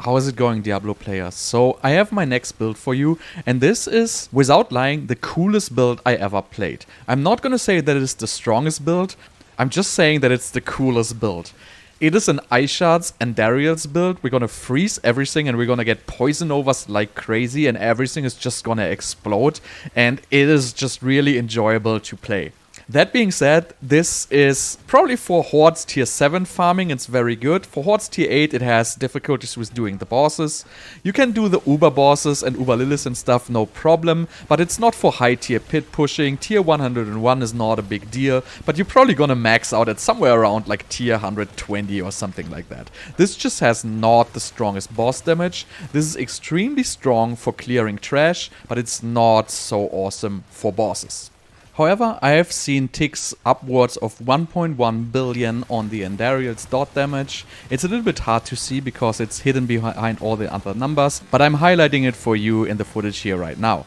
How is it going, Diablo players? So I have my next build for you, and this is, without lying, the coolest build I ever played. I'm not gonna say that it is the strongest build, I'm just saying that it's the coolest build. It is an Ice Shards Andariel's build. We're gonna freeze everything and we're gonna get poison overs like crazy and everything is just gonna explode, and it is just really enjoyable to play. That being said, this is probably for Hordes tier 7 farming, it's very good. For Hordes tier 8 it has difficulties with doing the bosses. You can do the Uber bosses and Uber Lilith and stuff, no problem, but it's not for high tier pit pushing. Tier 101 is not a big deal, but you're probably gonna max out at somewhere around like tier 120 or something like that. This just has not the strongest boss damage. This is extremely strong for clearing trash, but it's not so awesome for bosses. However, I have seen ticks upwards of 1.1 billion on the Andariel's dot damage. It's a little bit hard to see because it's hidden behind all the other numbers, but I'm highlighting it for you in the footage here right now.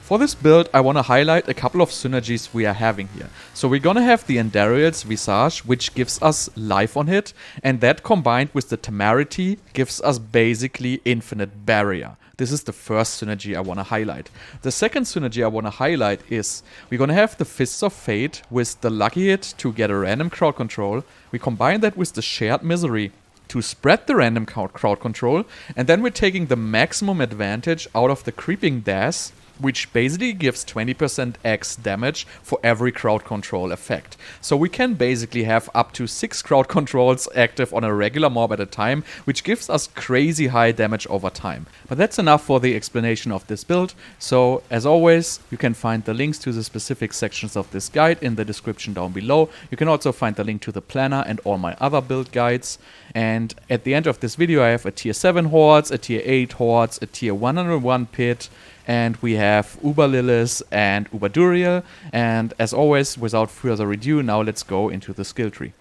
For this build, I want to highlight a couple of synergies we are having here. So we're gonna have the Andariel's Visage, which gives us life on hit, and that combined with the Temerity gives us basically infinite barrier. This is the first synergy I want to highlight. The second synergy I want to highlight is we're going to have the Fists of Fate with the lucky hit to get a random crowd control. We combine that with the Shared Misery to spread the random crowd control. And then we're taking the maximum advantage out of the Creeping Death, which basically gives 20% X damage for every crowd control effect. So we can basically have up to 6 crowd controls active on a regular mob at a time, which gives us crazy high damage over time. But that's enough for the explanation of this build. So as always, you can find the links to the specific sections of this guide in the description down below. You can also find the link to the planner and all my other build guides. And at the end of this video, I have a tier 7 Hordes, a tier 8 Hordes, a tier 101 Pit, and we have Uber Lilith and Uber Durel. And as always, without further ado, now let's go into the skill tree.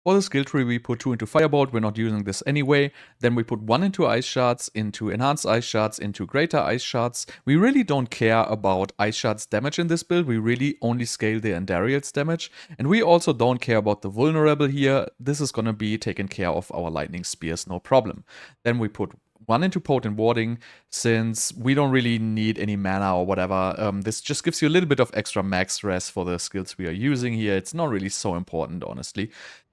For the skill tree, we put 2 into Firebolt, we're not using this anyway. Then we put 1 into Ice Shards, into Enhanced Ice Shards, into Greater Ice Shards. We really don't care about Ice Shards damage in this build, we really only scale the Andariel's damage. And we also don't care about the Vulnerable here, this is gonna be taken care of our Lightning Spears, no problem. Then we put 1 into Potent Warding, since we don't really need any mana or whatever. This just gives you a little bit of extra max res for the skills we are using here. It's not really so important, honestly.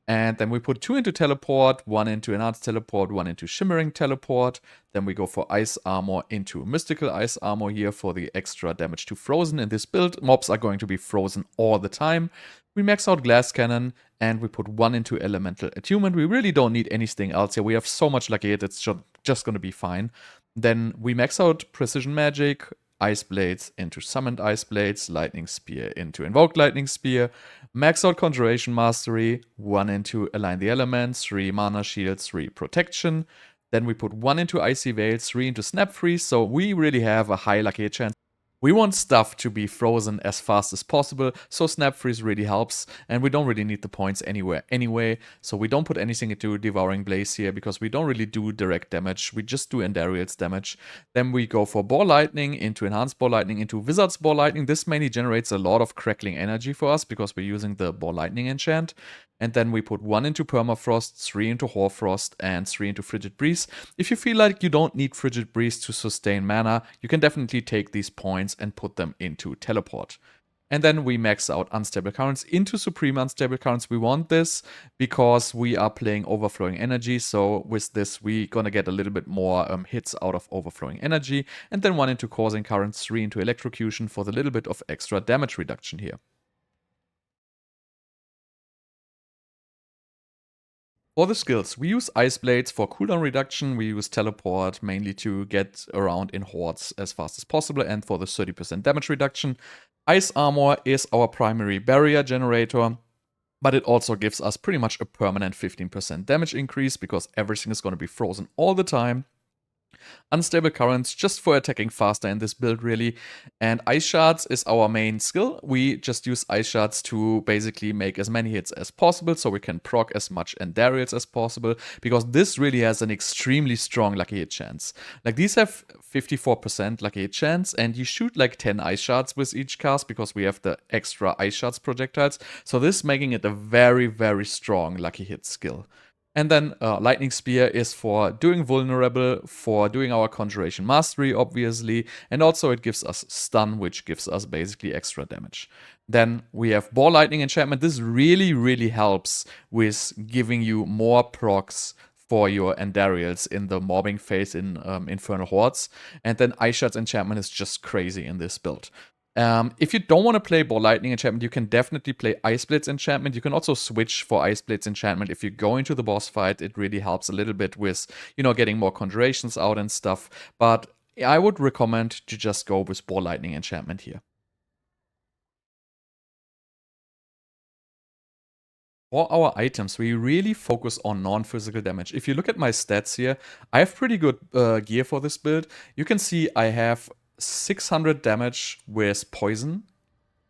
And then we put 2 into Teleport, 1 into Enhanced Teleport, 1 into Shimmering Teleport. Then we go for Ice Armor into Mystical Ice Armor here for the extra damage to Frozen. In this build, mobs are going to be frozen all the time. We max out Glass Cannon, and we put 1 into Elemental Attunement. We really don't need anything else here. We have so much lucky hit, it's just going to be fine. Then we max out Precision Magic, Ice Blades into Summoned Ice Blades, Lightning Spear into Invoked Lightning Spear, max out Conjuration Mastery, 1 into Align the Elements, 3 Mana Shield, 3 Protection. Then we put 1 into Icy Veil, 3 into Snap Freeze, so we really have a high lucky hit chance. We want stuff to be frozen as fast as possible, so Snap Freeze really helps, and we don't really need the points anywhere anyway, so we don't put anything into Devouring Blaze here, because we don't really do direct damage, we just do Andariel's damage. Then we go for Ball Lightning, into Enhanced Ball Lightning, into Wizard's Ball Lightning. This mainly generates a lot of crackling energy for us, because we're using the Ball Lightning enchant. And then we put 1 into Permafrost, 3 into Hoarfrost, and 3 into Frigid Breeze. If you feel like you don't need Frigid Breeze to sustain mana, you can definitely take these points and put them into Teleport. And then we max out Unstable Currents into Supreme Unstable Currents. We want this because we are playing Overflowing Energy, so with this we're gonna get a little bit more hits out of Overflowing Energy. And then 1 into Causing Currents, 3 into Electrocution for the little bit of extra damage reduction here. For the skills, we use Ice Blades for cooldown reduction, we use Teleport mainly to get around in hordes as fast as possible and for the 30% damage reduction. Ice Armor is our primary barrier generator, but it also gives us pretty much a permanent 15% damage increase because everything is going to be frozen all the time. Unstable currents just for attacking faster in this build really. And ice shards is our main skill. We just use ice shards to basically make as many hits as possible so we can proc as much Andariels as possible, because this really has an extremely strong lucky hit chance. Like these have 54% lucky hit chance, and you shoot like 10 ice shards with each cast because we have the extra ice shards projectiles. So this making it a very, very strong lucky hit skill. And then Lightning Spear is for doing vulnerable, for doing our Conjuration Mastery, obviously, and also it gives us stun, which gives us basically extra damage. Then we have Ball Lightning Enchantment. This really, really helps with giving you more procs for your Andariels in the mobbing phase in Infernal Hordes. And then Ice Shards Enchantment is just crazy in this build. If you don't want to play Ball Lightning Enchantment, you can definitely play Ice Blades Enchantment. You can also switch for Ice Blades Enchantment if you go into the boss fight. It really helps a little bit with, getting more conjurations out and stuff. But I would recommend to just go with Ball Lightning Enchantment here. For our items, we really focus on non-physical damage. If you look at my stats here, I have pretty good gear for this build. You can see I have 600 damage with poison,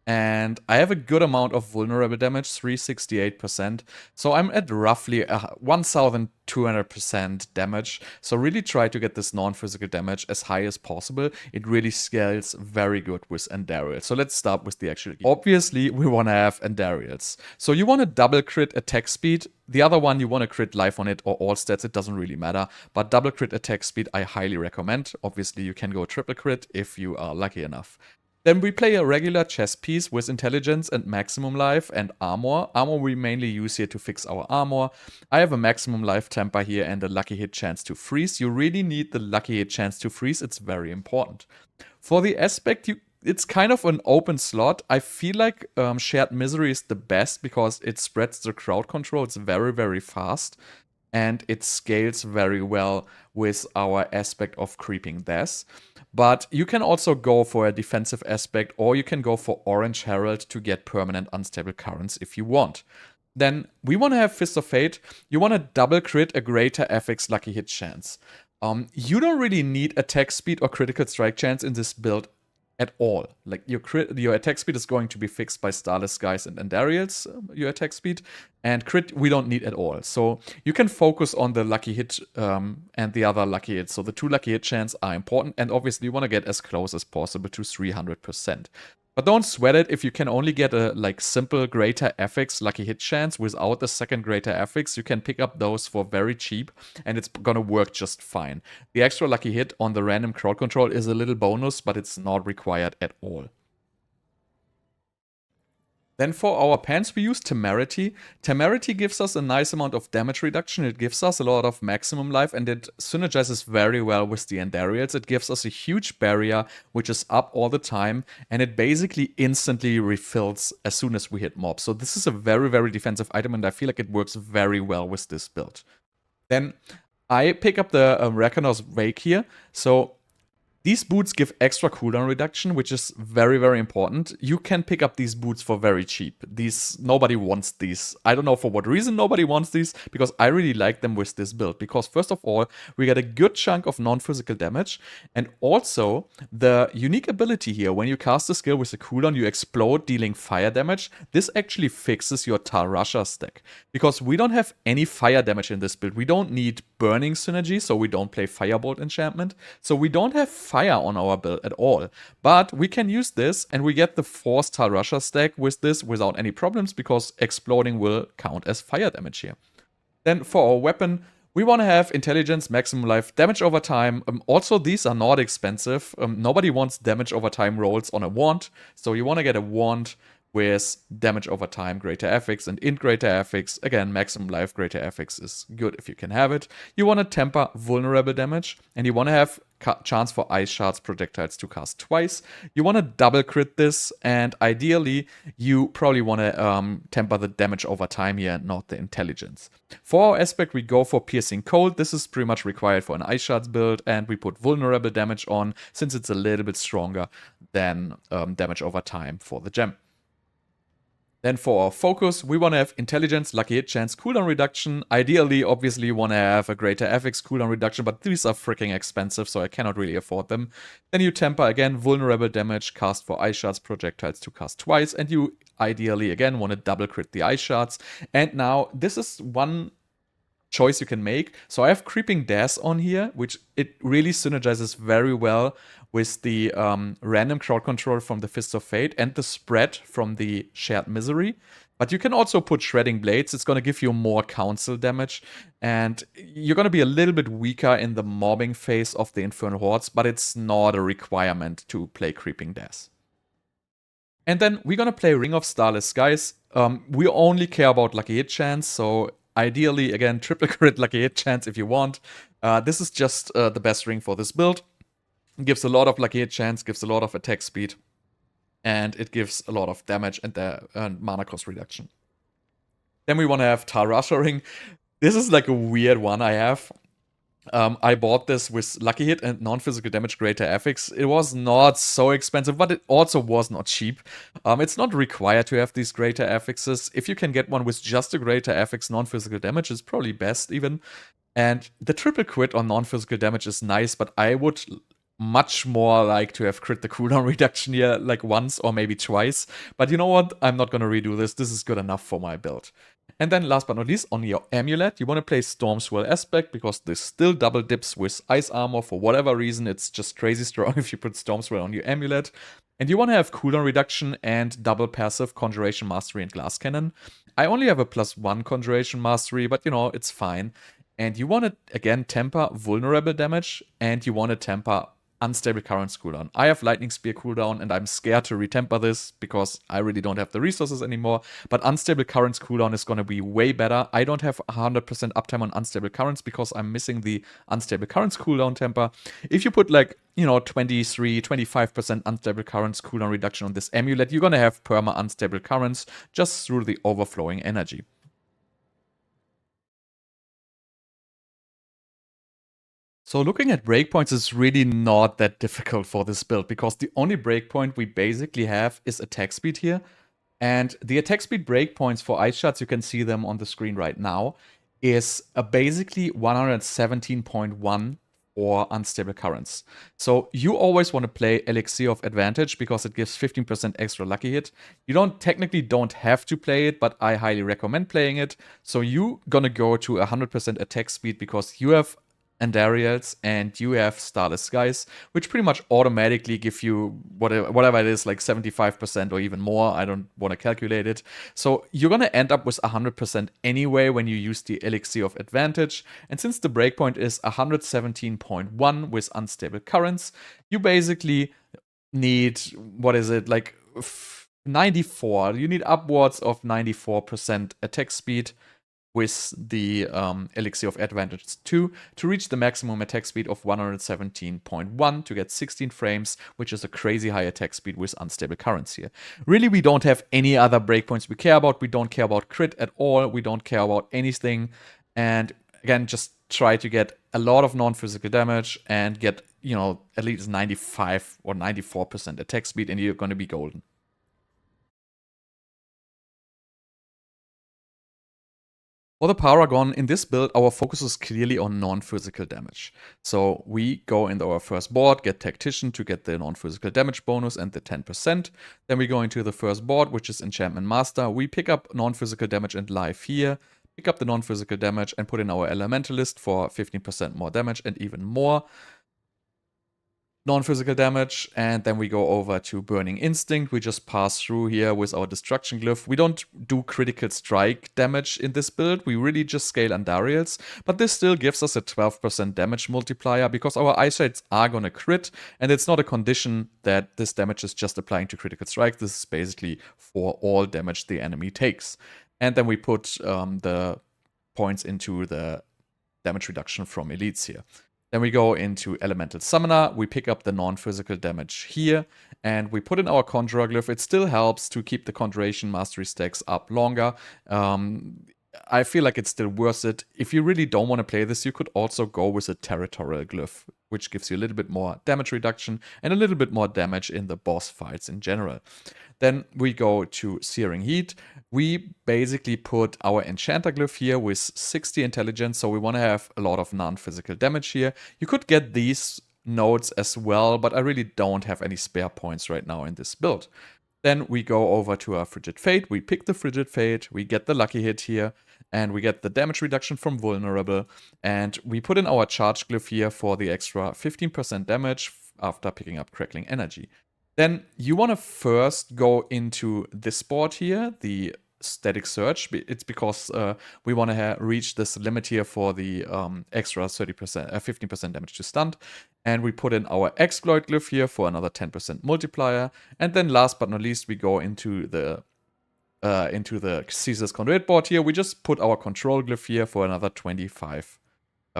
and I have a good amount of vulnerable damage, 368%. So I'm at roughly 1200% damage. So really try to get this non-physical damage as high as possible. It really scales very good with Andariel. So let's start with the actual gear. Obviously, we want to have Andariels. So you want to double crit attack speed. The other one, you want to crit life on it or all stats. It doesn't really matter. But double crit attack speed, I highly recommend. Obviously, you can go triple crit if you are lucky enough. Then we play a regular chess piece with intelligence and maximum life and armor. Armor we mainly use here to fix our armor. I have a maximum life temper here and a lucky hit chance to freeze. You really need the lucky hit chance to freeze. It's very important. For the aspect, it's kind of an open slot. I feel like Shared Misery is the best because it spreads the crowd control. It's very, very fast. And it scales very well with our aspect of Creeping Death. But you can also go for a defensive aspect, or you can go for Orange Herald to get permanent unstable currents if you want. Then we want to have Fist of Fate. You want to double crit a greater FX lucky hit chance. You don't really need attack speed or critical strike chance in this build at all. Like your attack speed is going to be fixed by Starless Skies and Andariel's your attack speed, and crit we don't need at all. So you can focus on the lucky hit and the other lucky hits. So the 2 lucky hit chance are important, and obviously you want to get as close as possible to 300%. But don't sweat it if you can only get a simple greater FX lucky hit chance without the second greater FX. You can pick up those for very cheap and it's gonna work just fine. The extra lucky hit on the random crowd control is a little bonus, but it's not required at all. Then for our pants, we use Temerity. Temerity gives us a nice amount of damage reduction. It gives us a lot of maximum life, and it synergizes very well with the Andariels. It gives us a huge barrier, which is up all the time, and it basically instantly refills as soon as we hit mobs. So this is a very, very defensive item, and I feel like it works very well with this build. Then I pick up the Rakanoth Wake here. So these boots give extra cooldown reduction, which is very, very important. You can pick up these boots for very cheap. Nobody wants these. I don't know for what reason nobody wants these, because I really like them with this build. Because first of all, we get a good chunk of non-physical damage, and also the unique ability here, when you cast a skill with a cooldown, you explode, dealing fire damage. This actually fixes your Tal-Rasha stack, because we don't have any fire damage in this build. We don't need burning synergy, so we don't play Firebolt enchantment. So we don't have fire on our build at all. But we can use this, and we get the forced Tal-Rasha stack with this without any problems, because exploding will count as fire damage here. Then for our weapon, we want to have intelligence, maximum life, damage over time. Also, these are not expensive. Nobody wants damage over time rolls on a wand, so you want to get a wand with damage over time, greater FX, and int greater FX. Again, maximum life, greater FX is good if you can have it. You want to temper vulnerable damage, and you want to have chance for ice shards projectiles to cast twice. You want to double crit this, and ideally, you probably want to temper the damage over time here, not the intelligence. For our aspect, we go for piercing cold. This is pretty much required for an ice shards build, and we put vulnerable damage on, since it's a little bit stronger than damage over time for the gem. Then for our focus, we want to have intelligence, lucky hit chance, cooldown reduction. Ideally, obviously, you want to have a greater FX cooldown reduction, but these are freaking expensive, so I cannot really afford them. Then you temper again, vulnerable damage, cast for ice shards, projectiles to cast twice, and you ideally again want to double crit the ice shards. And now this is one choice you can make. So I have Creeping Dash on here, which it really synergizes very well with the random crowd control from the Fist of Fate and the spread from the Shared Misery. But you can also put Shredding Blades. It's going to give you more council damage. And you're going to be a little bit weaker in the mobbing phase of the Infernal Hordes, but it's not a requirement to play Creeping Dash. And then we're going to play Ring of Starless Skies. We only care about lucky hit chance, so ideally, again, triple crit lucky hit chance if you want. This is just the best ring for this build. It gives a lot of lucky hit chance, gives a lot of attack speed, and it gives a lot of damage and mana cost reduction. Then we want to have Tal-Rasha ring. This is like a weird one I have. I bought this with lucky hit and non-physical damage greater affix. It was not so expensive, but it also was not cheap. It's not required to have these greater affixes. If you can get one with just a greater affix non-physical damage, it's probably best even. And the triple crit on non-physical damage is nice, but I would much more like to have crit the cooldown reduction here like once or maybe twice. But you know what? I'm not gonna redo this. This is good enough for my build. And then last but not least, on your amulet, you want to play Storm Swell Aspect because this still double dips with ice armor for whatever reason. It's just crazy strong if you put Storm Swell on your amulet. And you want to have cooldown reduction and double passive Conjuration Mastery and Glass Cannon. I only have a +1 Conjuration Mastery, but you know, it's fine. And you want to, again, temper vulnerable damage, and you want to temper Unstable Currents cooldown. I have Lightning Spear cooldown, and I'm scared to retemper this because I really don't have the resources anymore. But Unstable Currents cooldown is going to be way better. I don't have 100% uptime on Unstable Currents because I'm missing the Unstable Currents cooldown temper. If you put like, you know, 23, 25% Unstable Currents cooldown reduction on this amulet, you're going to have perma Unstable Currents just through the overflowing energy. So looking at breakpoints is really not that difficult for this build because the only breakpoint we basically have is attack speed here. And the attack speed breakpoints for ice shards, you can see them on the screen right now, is basically 117.1 for unstable currents. So you always want to play Elixir of Advantage because it gives 15% extra lucky hit. You technically don't have to play it, but I highly recommend playing it. So you gonna go to 100% attack speed because you have Andariels and you have Starless Skies, which pretty much automatically give you whatever it is, like 75% or even more. I don't want to calculate it. So you're going to end up with 100% anyway when you use the Elixir of Advantage. And since the breakpoint is 117.1 with unstable currents, you basically need, what is it, like 94. You need upwards of 94% attack speed with the Elixir of Advantage 2 to reach the maximum attack speed of 117.1 to get 16 frames, which is a crazy high attack speed with unstable currents here. Really, we don't have any other breakpoints we care about. We don't care about crit at all. We don't care about anything. And again, just try to get a lot of non-physical damage and get, you know, at least 95 or 94% attack speed, and you're going to be golden. For the Paragon, in this build, our focus is clearly on non-physical damage. So we go into our first board, get Tactician to get the non-physical damage bonus and the 10%. Then we go into the first board, which is Enchantment Master. We pick up non-physical damage and life here, pick up the non-physical damage and put in our Elementalist for 15% more damage and even more non-physical damage, and then we go over to Burning Instinct. We just pass through here with our Destruction Glyph. We don't do critical strike damage in this build. We really just scale Andariels, but this still gives us a 12% damage multiplier because our eyesights are gonna crit, and it's not a condition that this damage is just applying to critical strike. This is basically for all damage the enemy takes. And then we put the points into the damage reduction from elites here. Then we go into Elemental Summoner, we pick up the non-physical damage here, and we put in our Conjurer Glyph. It still helps to keep the Conjuration Mastery stacks up longer. I feel like it's still worth it. If you really don't want to play this, you could also go with a Territorial Glyph, which gives you a little bit more damage reduction and a little bit more damage in the boss fights in general. Then we go to Searing Heat. We basically put our Enchanter Glyph here with 60 intelligence, so we want to have a lot of non-physical damage here. You could get these nodes as well, but I really don't have any spare points right now in this build. Then we go over to our Frigid Fate, we pick the Frigid Fate, we get the lucky hit here, and we get the damage reduction from Vulnerable, and we put in our Charge Glyph here for the extra 15% damage after picking up Crackling Energy. Then you want to first go into this board here, the Static Surge. It's because we want to reach this limit here for the extra 30%, 15% damage to stunned. And we put in our Exploit Glyph here for another 10% multiplier. And then last but not least, we go into the Caesar's Conduit board here. We just put our Control Glyph here for another 25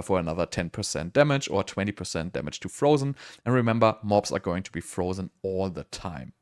for another 10% damage or 20% damage to frozen. And remember, mobs are going to be frozen all the time.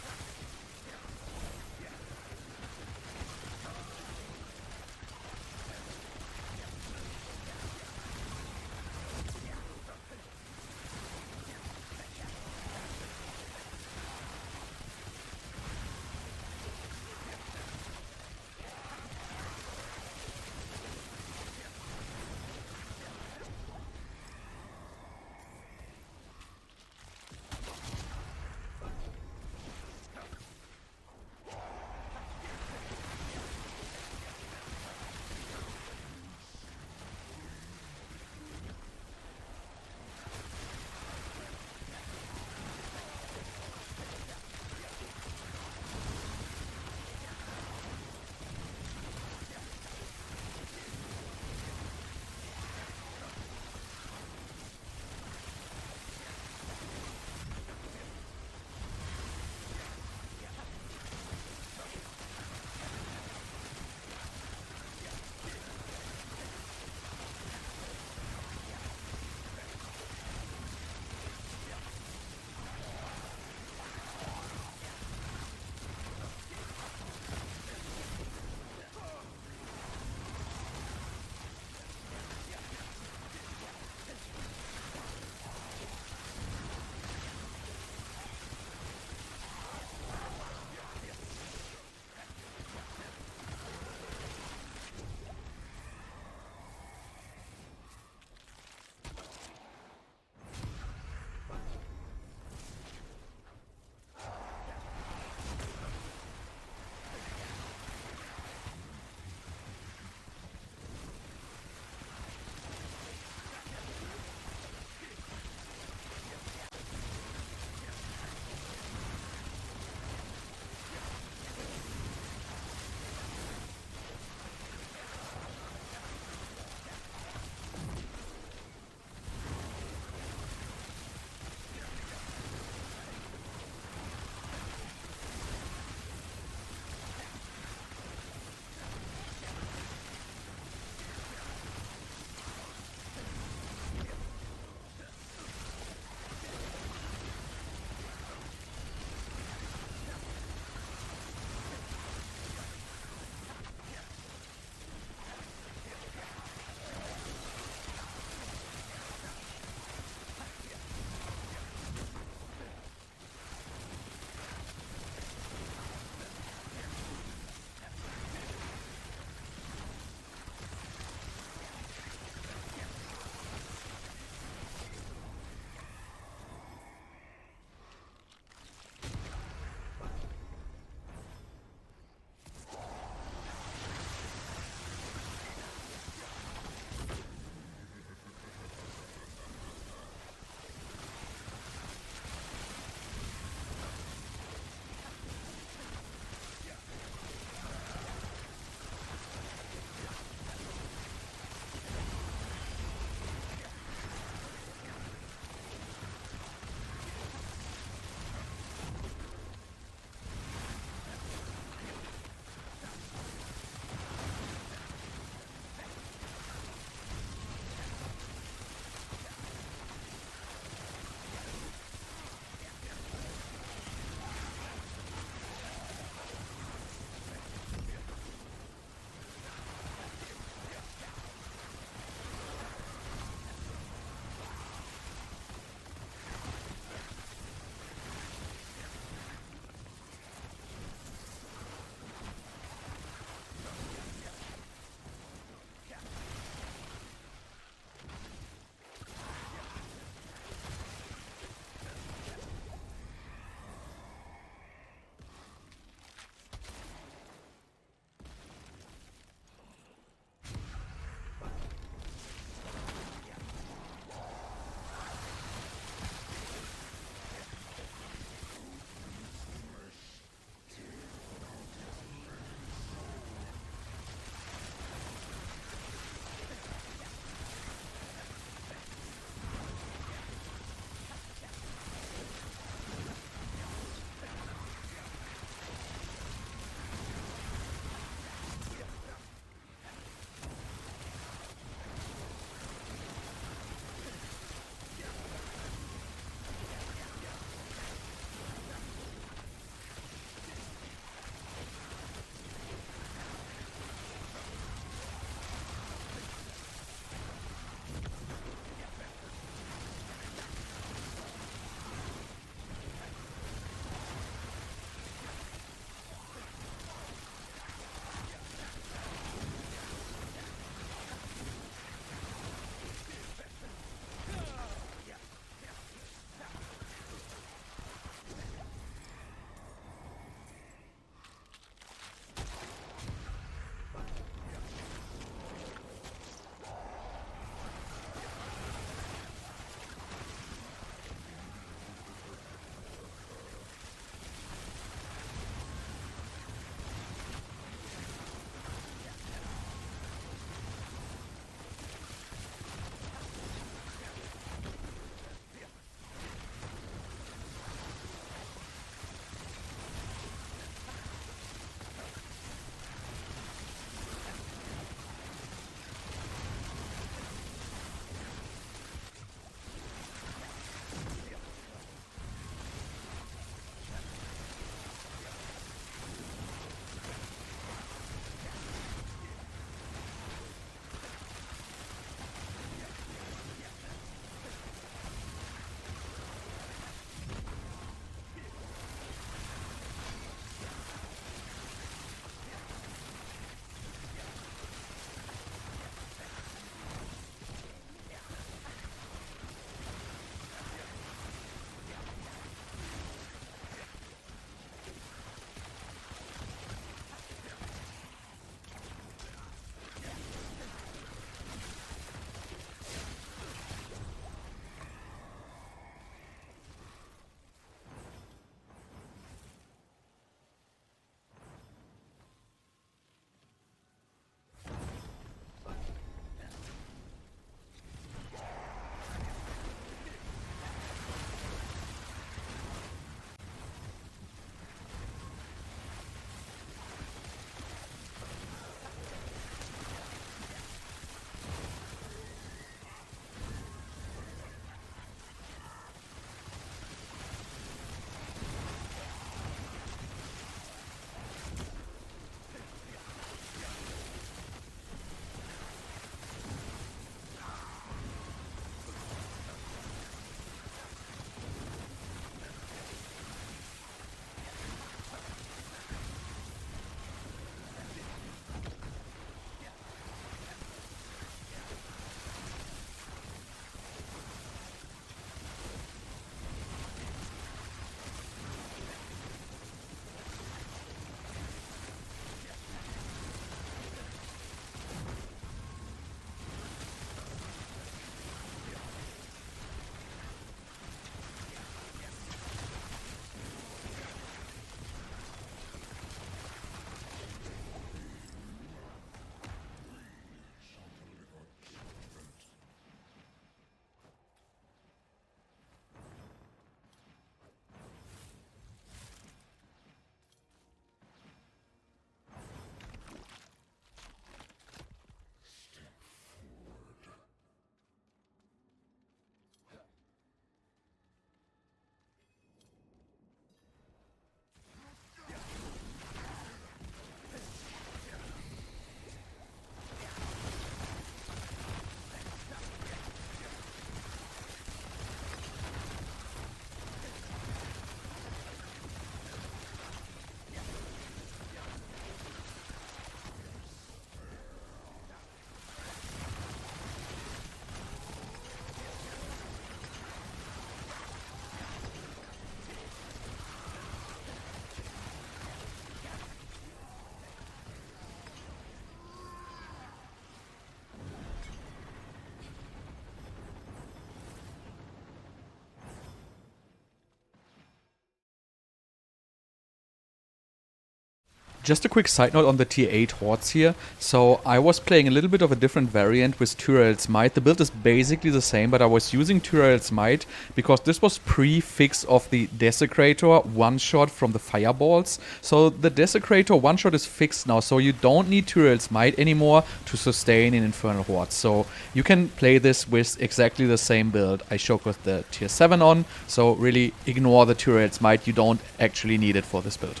Just a quick side note on the tier 8 hordes here. So I was playing a little bit of a different variant with Durel's Might. The build is basically the same, but I was using Durel's Might because this was pre-fix of the Desecrator one-shot from the Fireballs. So the Desecrator one-shot is fixed now, so you don't need Durel's Might anymore to sustain in Infernal Hordes. So you can play this with exactly the same build I showed with the tier 7 on. So really ignore the Durel's Might, you don't actually need it for this build.